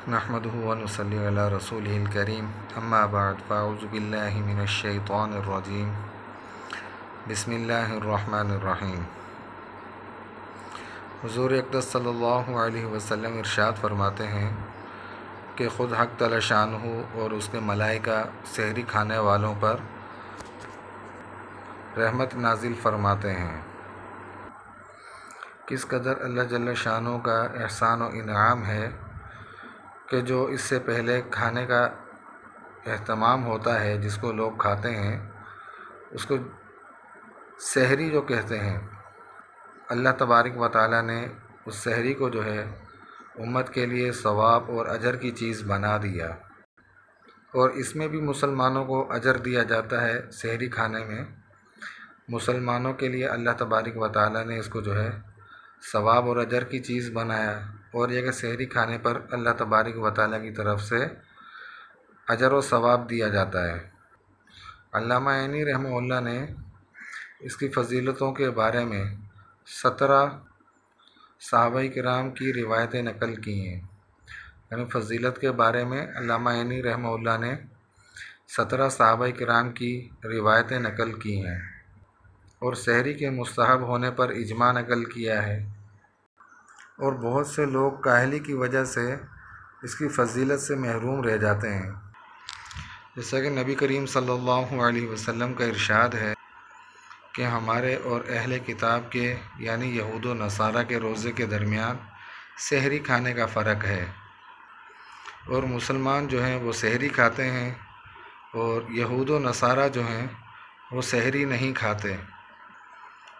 نحمده ونصلي على رسوله الكريم اما بعد فاعوذ بالله من الشیطان الرجیم بسم اللہ الرحمن الرحیم۔ حضور اقدس صلی اللہ علیہ وسلم ارشاد فرماتے ہیں کہ خود حق تعالی شانہ اور اس کے ملائکہ سحری کھانے والوں پر رحمت نازل فرماتے ہیں۔ کس قدر اللہ جل شانہ کا احسان و انعام ہے کہ جو اس سے پہلے کھانے کا اہتمام ہوتا ہے، جس کو لوگ کھاتے ہیں، اس کو سحری جو کہتے ہیں، اللہ تبارک و تعالیٰ نے اس سحری کو جو ہے امت کے لیے ثواب اور اجر کی چیز بنا دیا، اور اس میں بھی مسلمانوں کو اجر دیا جاتا ہے۔ سحری کھانے میں مسلمانوں کے لیے اللہ تبارک و تعالیٰ نے اس کو جو ہے ثواب اور اجر کی چیز بنایا، اور یہ کہ سحری کھانے پر اللہ تبارک و تعالیٰ کی طرف سے اجر و ثواب دیا جاتا ہے۔ علامہ عینی رحمہ اللہ نے اس کی فضیلتوں کے بارے میں 17 صحابہ کرام کی روایتیں نقل کی ہیں، یعنی فضیلت کے بارے میں علامہ عینی رحمہ اللہ نے 17 صحابہ کرام کی روایتیں نقل کی ہیں، اور سحری کے مستحب ہونے پر اجماع نقل کیا ہے، اور بہت سے لوگ کاہلی کی وجہ سے اس کی فضیلت سے محروم رہ جاتے ہیں۔ جیسا کہ نبی کریم صلی اللہ علیہ وسلم کا ارشاد ہے کہ ہمارے اور اہل کتاب کے یعنی یہود و نصارہ کے روزے کے درمیان سحری کھانے کا فرق ہے، اور مسلمان جو ہیں وہ سحری کھاتے ہیں، اور یہود و نصارہ جو ہیں وہ سحری نہیں کھاتے۔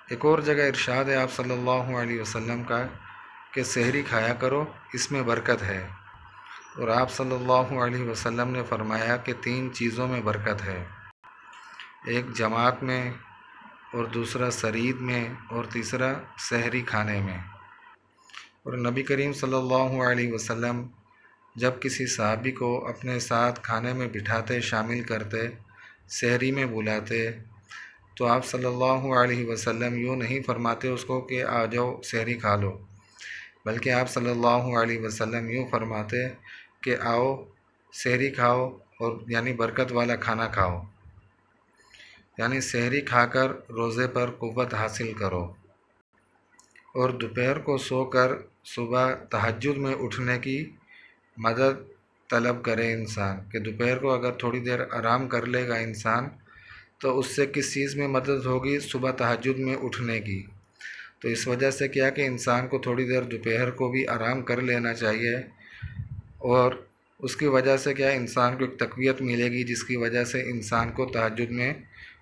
ایک اور جگہ ارشاد ہے آپ صلی اللہ علیہ وسلم کا کہ سحری کھایا کرو، اس میں برکت ہے، اور آپ صلی اللہ علیہ وسلم نے فرمایا کہ 3 چیزوں میں برکت ہے، ایک جماعت میں، اور دوسرا سرید میں، اور تیسرا سحری کھانے میں۔ اور نبی کریم صلی اللہ علیہ وسلم جب کسی صحابی کو اپنے ساتھ کھانے میں بٹھاتے، شامل کرتے، سحری میں بلاتے، تو آپ صلی اللہ علیہ وسلم یوں نہیں فرماتے اس کو کہ آ جاؤ سحری کھا لو، بلکہ آپ صلی اللہ علیہ وسلم یوں فرماتے کہ آؤ سحری کھاؤ، اور یعنی برکت والا کھانا کھاؤ، یعنی سحری کھا کر روزے پر قوت حاصل کرو، اور دوپہر کو سو کر صبح تہجد میں اٹھنے کی مدد طلب کرے انسان، کہ دوپہر کو اگر تھوڑی دیر آرام کر لے گا انسان تو اس سے کس چیز میں مدد ہوگی؟ صبح تہجد میں اٹھنے کی۔ تو اس وجہ سے کیا کہ انسان کو تھوڑی دیر دوپہر کو بھی آرام کر لینا چاہیے، اور اس کی وجہ سے کیا انسان کو ایک تقویت ملے گی، جس کی وجہ سے انسان کو تہجد میں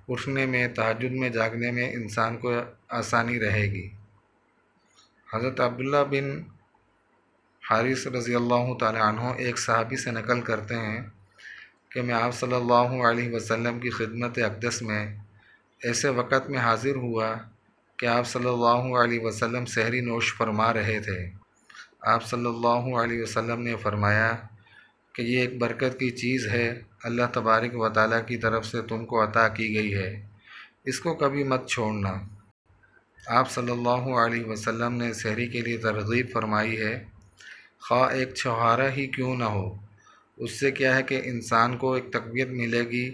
اٹھنے میں، تہجد میں جاگنے میں انسان کو آسانی رہے گی۔ حضرت عبداللہ بن حارث رضی اللہ تعالی عنہ ایک صحابی سے نقل کرتے ہیں کہ میں آپ صلی اللہ علیہ وسلم کی خدمت اقدس میں ایسے وقت میں حاضر ہوا کہ آپ صلی اللہ علیہ وسلم سحری نوش فرما رہے تھے۔ آپ صلی اللہ علیہ وسلم نے فرمایا کہ یہ ایک برکت کی چیز ہے، اللہ تبارک و تعالیٰ کی طرف سے تم کو عطا کی گئی ہے، اس کو کبھی مت چھوڑنا۔ آپ صلی اللہ علیہ وسلم نے سحری کے لیے ترغیب فرمائی ہے، خواہ ایک چھہارا ہی کیوں نہ ہو، اس سے کیا ہے کہ انسان کو ایک تقویت ملے گی،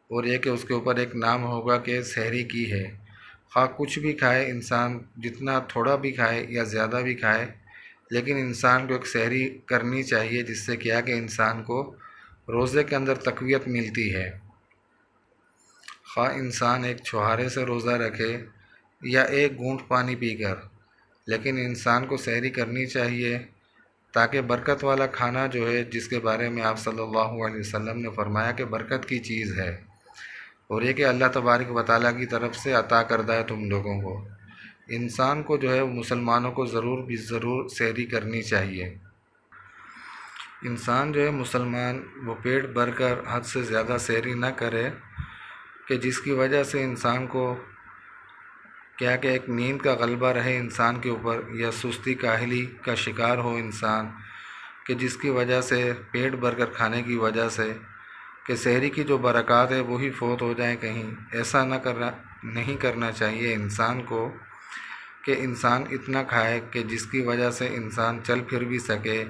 اور یہ کہ اس کے اوپر ایک نام ہوگا کہ سحری کی ہے۔ خواہ کچھ بھی کھائے انسان، جتنا تھوڑا بھی کھائے یا زیادہ بھی کھائے، لیکن انسان کو ایک سحری کرنی چاہیے، جس سے کیا کہ انسان کو روزے کے اندر تقویت ملتی ہے۔ خواہ انسان ایک چھہارے سے روزہ رکھے یا ایک گھونٹ پانی پی کر، لیکن انسان کو سحری کرنی چاہیے، تاکہ برکت والا کھانا جو ہے، جس کے بارے میں آپ صلی اللہ علیہ وسلم نے فرمایا کہ برکت کی چیز ہے، اور یہ کہ اللہ تبارک و تعالیٰ کی طرف سے عطا کردہ ہے تم لوگوں کو، انسان کو جو ہے مسلمانوں کو ضرور سحری کرنی چاہیے۔ انسان جو ہے مسلمان وہ پیٹ بھر کر حد سے زیادہ سحری نہ کرے، کہ جس کی وجہ سے انسان کو کیا کہ ایک نیند کا غلبہ رہے انسان کے اوپر، یا سستی کاہلی کا شکار ہو انسان، کہ جس کی وجہ سے پیٹ بھر کر کھانے کی وجہ سے کہ سحری کی جو برکات ہے وہی فوت ہو جائیں کہیں۔ ایسا نہیں کرنا چاہیے انسان کو، کہ انسان اتنا کھائے کہ جس کی وجہ سے انسان چل پھر بھی سکے،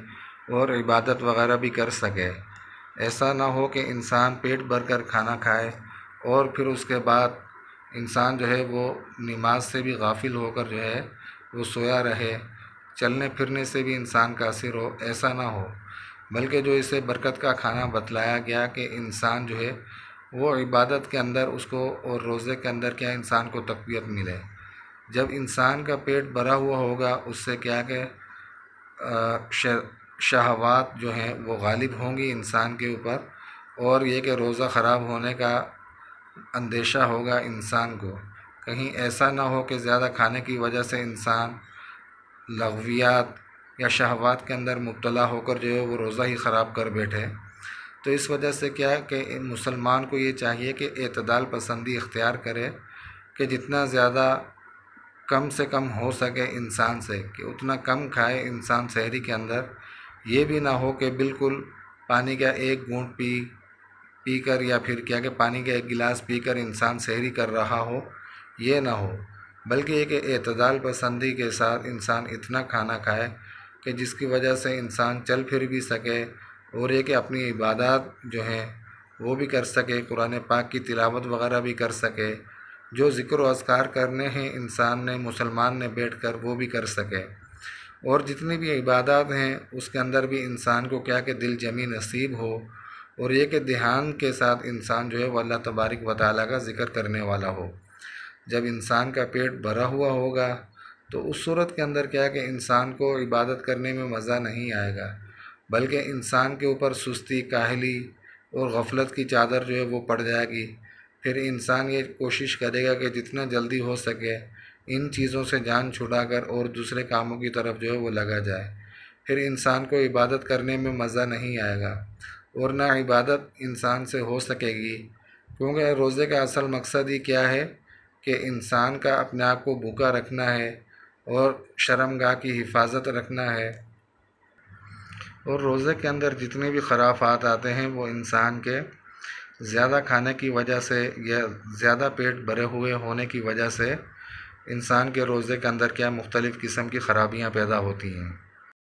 اور عبادت وغیرہ بھی کر سکے۔ ایسا نہ ہو کہ انسان پیٹ بھر کر کھانا کھائے اور پھر اس کے بعد انسان جو ہے وہ نماز سے بھی غافل ہو کر جو ہے وہ سویا رہے، چلنے پھرنے سے بھی انسان قاصر ہو، ایسا نہ ہو، بلکہ جو اسے برکت کا کھانا بتلایا گیا کہ انسان جو ہے وہ عبادت کے اندر اس کو اور روزے کے اندر کیا انسان کو تقویت ملے۔ جب انسان کا پیٹ بھرا ہوا ہوگا اس سے کیا کہ شہوات جو ہیں وہ غالب ہوں گی انسان کے اوپر، اور یہ کہ روزہ خراب ہونے کا اندیشہ ہوگا انسان کو، کہیں ایسا نہ ہو کہ زیادہ کھانے کی وجہ سے انسان لغویات یا شہوات کے اندر مبتلا ہو کر جو ہے وہ روزہ ہی خراب کر بیٹھے۔ تو اس وجہ سے کیا ہے کہ مسلمان کو یہ چاہیے کہ اعتدال پسندی اختیار کرے، کہ جتنا زیادہ کم سے کم ہو سکے انسان سے کہ اتنا کم کھائے انسان سحری کے اندر۔ یہ بھی نہ ہو کہ بالکل پانی کا ایک گھونٹ پی کر یا پھر کیا کہ پانی کا ایک گلاس پی کر انسان سحری کر رہا ہو، یہ نہ ہو، بلکہ یہ کہ اعتدال پسندی کے ساتھ انسان اتنا کھانا کھائے کہ جس کی وجہ سے انسان چل پھر بھی سکے، اور یہ کہ اپنی عبادات جو ہیں وہ بھی کر سکے، قرآن پاک کی تلاوت وغیرہ بھی کر سکے، جو ذکر و اذکار کرنے ہیں انسان نے مسلمان نے بیٹھ کر وہ بھی کر سکے، اور جتنی بھی عبادات ہیں اس کے اندر بھی انسان کو کیا کہ دل جمی نصیب ہو، اور یہ کہ دھیان کے ساتھ انسان جو ہے وہ اللہ تبارک و تعالیٰ کا ذکر کرنے والا ہو۔ جب انسان کا پیٹ بھرا ہوا ہوگا تو اس صورت کے اندر کیا ہے کہ انسان کو عبادت کرنے میں مزہ نہیں آئے گا، بلکہ انسان کے اوپر سستی، کاہلی اور غفلت کی چادر جو ہے وہ پڑ جائے گی۔ پھر انسان یہ کوشش کرے گا کہ جتنا جلدی ہو سکے ان چیزوں سے جان چھڑا کر اور دوسرے کاموں کی طرف جو ہے وہ لگا جائے۔ پھر انسان کو عبادت کرنے میں مزہ نہیں آئے گا، اور نہ عبادت انسان سے ہو سکے گی، کیونکہ روزے کا اصل مقصد ہی کیا ہے کہ انسان کا اپنے آپ کو بھوکا رکھنا ہے اور شرمگاہ کی حفاظت رکھنا ہے۔ اور روزے کے اندر جتنے بھی خرافات آتے ہیں وہ انسان کے زیادہ کھانے کی وجہ سے یا زیادہ پیٹ بھرے ہوئے ہونے کی وجہ سے انسان کے روزے کے اندر کیا مختلف قسم کی خرابیاں پیدا ہوتی ہیں۔